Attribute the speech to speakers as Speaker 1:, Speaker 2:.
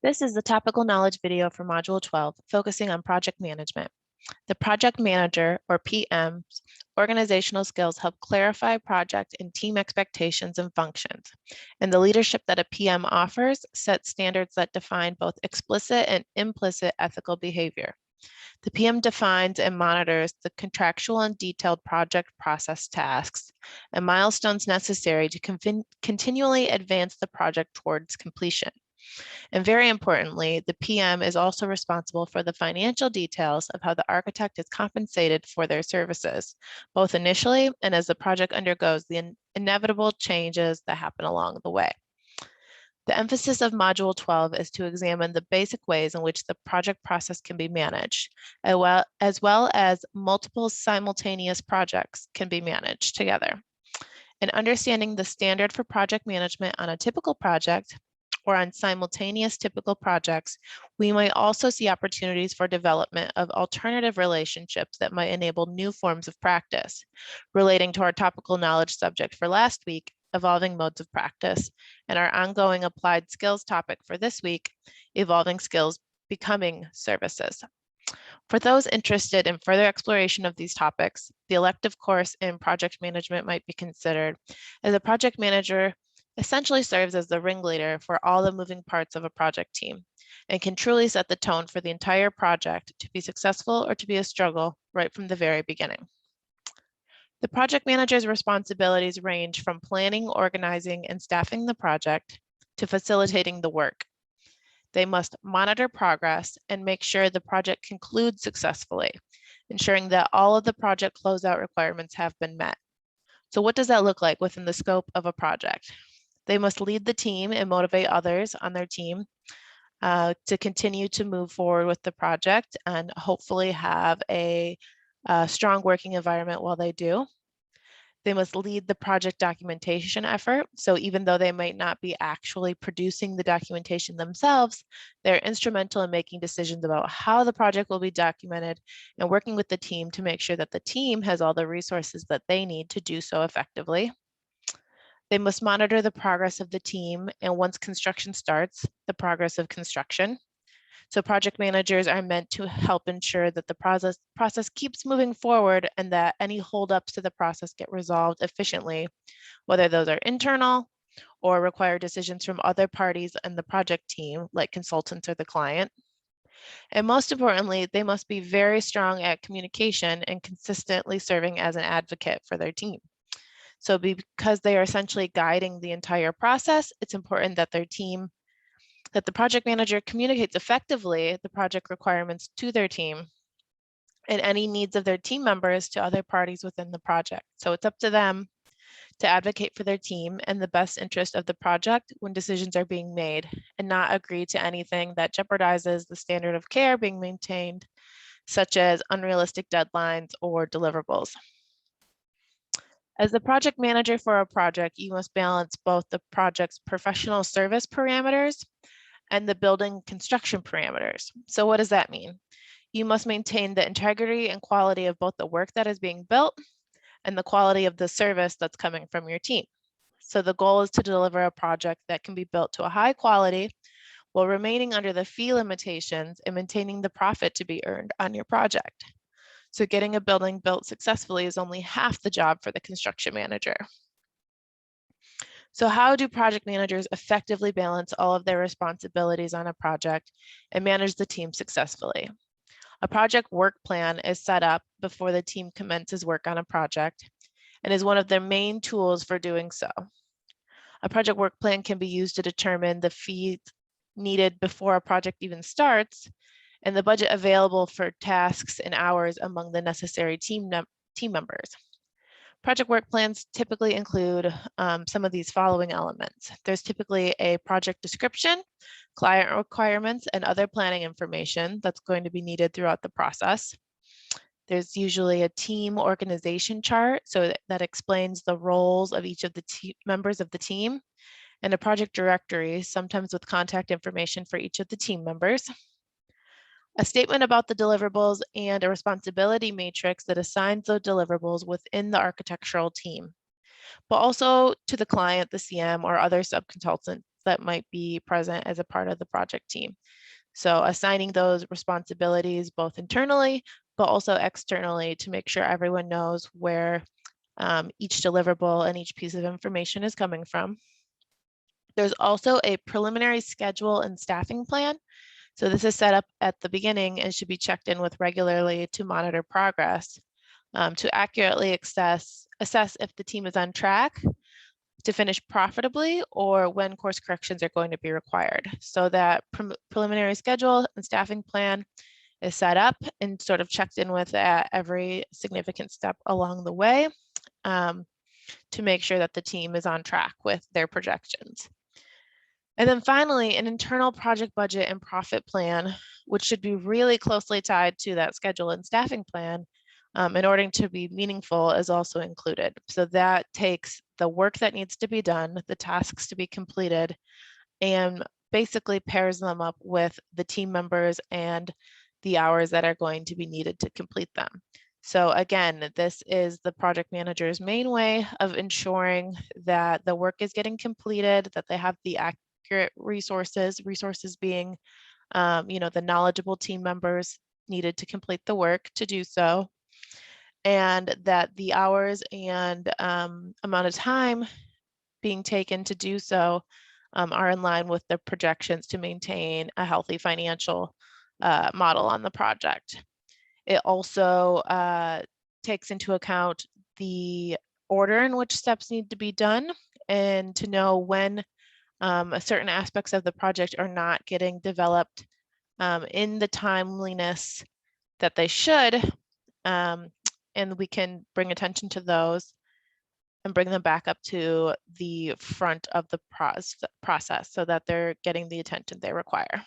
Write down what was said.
Speaker 1: This is the topical knowledge video for Module 12, focusing on project management. The project manager, or PM's, organizational skills help clarify project and team expectations and functions. And the leadership that a PM offers sets standards that define both explicit and implicit ethical behavior. The PM defines and monitors the contractual and detailed project process tasks and milestones necessary to continually advance the project towards completion. And very importantly, the PM is also responsible for the financial details of how the architect is compensated for their services, both initially and as the project undergoes the inevitable changes that happen along the way. The emphasis of Module 12 is to examine the basic ways in which the project process can be managed, as well as multiple simultaneous projects can be managed together. And understanding the standard for project management on a typical project or on simultaneous typical projects, we might also see opportunities for development of alternative relationships that might enable new forms of practice. Relating to our topical knowledge subject for last week, evolving modes of practice, and our ongoing applied skills topic for this week, evolving skills becoming services. For those interested in further exploration of these topics, the elective course in project management might be considered, as a project manager essentially serves as the ringleader for all the moving parts of a project team and can truly set the tone for the entire project to be successful or to be a struggle right from the very beginning. The project manager's responsibilities range from planning, organizing, and staffing the project to facilitating the work. They must monitor progress and make sure the project concludes successfully, ensuring that all of the project closeout requirements have been met. So what does that look like within the scope of a project? They must lead the team and motivate others on their team to continue to move forward with the project and hopefully have a strong working environment while they do. They must lead the project documentation effort. So even though they might not be actually producing the documentation themselves, they're instrumental in making decisions about how the project will be documented and working with the team to make sure that the team has all the resources that they need to do so effectively. They must monitor the progress of the team, and once construction starts, the progress of construction. So project managers are meant to help ensure that the process keeps moving forward and that any holdups to the process get resolved efficiently, whether those are internal or require decisions from other parties in the project team, like consultants or the client. And most importantly, they must be very strong at communication and consistently serving as an advocate for their team. So because they are essentially guiding the entire process, it's important that the project manager communicates effectively the project requirements to their team and any needs of their team members to other parties within the project. So it's up to them to advocate for their team and the best interest of the project when decisions are being made and not agree to anything that jeopardizes the standard of care being maintained, such as unrealistic deadlines or deliverables. As the project manager for a project, you must balance both the project's professional service parameters and the building construction parameters. So what does that mean? You must maintain the integrity and quality of both the work that is being built and the quality of the service that's coming from your team. So the goal is to deliver a project that can be built to a high quality while remaining under the fee limitations and maintaining the profit to be earned on your project. So getting a building built successfully is only half the job for the construction manager. So how do project managers effectively balance all of their responsibilities on a project and manage the team successfully? A project work plan is set up before the team commences work on a project and is one of their main tools for doing so. A project work plan can be used to determine the fees needed before a project even starts and the budget available for tasks and hours among the necessary team members. Project work plans typically include some of these following elements. There's typically a project description, client requirements, and other planning information that's going to be needed throughout the process. There's usually a team organization chart, so that explains the roles of each of the members of the team, and a project directory, sometimes with contact information for each of the team members. A statement about the deliverables and a responsibility matrix that assigns those deliverables within the architectural team, but also to the client, the CM, or other subconsultants that might be present as a part of the project team. So assigning those responsibilities both internally, but also externally to make sure everyone knows where each deliverable and each piece of information is coming from. There's also a preliminary schedule and staffing plan. So this is set up at the beginning and should be checked in with regularly to monitor progress, to accurately assess if the team is on track to finish profitably or when course corrections are going to be required. So that preliminary schedule and staffing plan is set up and sort of checked in with at every significant step along the way, to make sure that the team is on track with their projections. And then finally, an internal project budget and profit plan, which should be really closely tied to that schedule and staffing plan, in order to be meaningful, is also included. So that takes the work that needs to be done, the tasks to be completed, and basically pairs them up with the team members and the hours that are going to be needed to complete them. So again, this is the project manager's main way of ensuring that the work is getting completed, that they have the accurate resources being, the knowledgeable team members needed to complete the work to do so, and that the hours and amount of time being taken to do so are in line with the projections to maintain a healthy financial model on the project. It also takes into account the order in which steps need to be done, and to know when certain aspects of the project are not getting developed in the timeliness that they should, and we can bring attention to those and bring them back up to the front of the process so that they're getting the attention they require.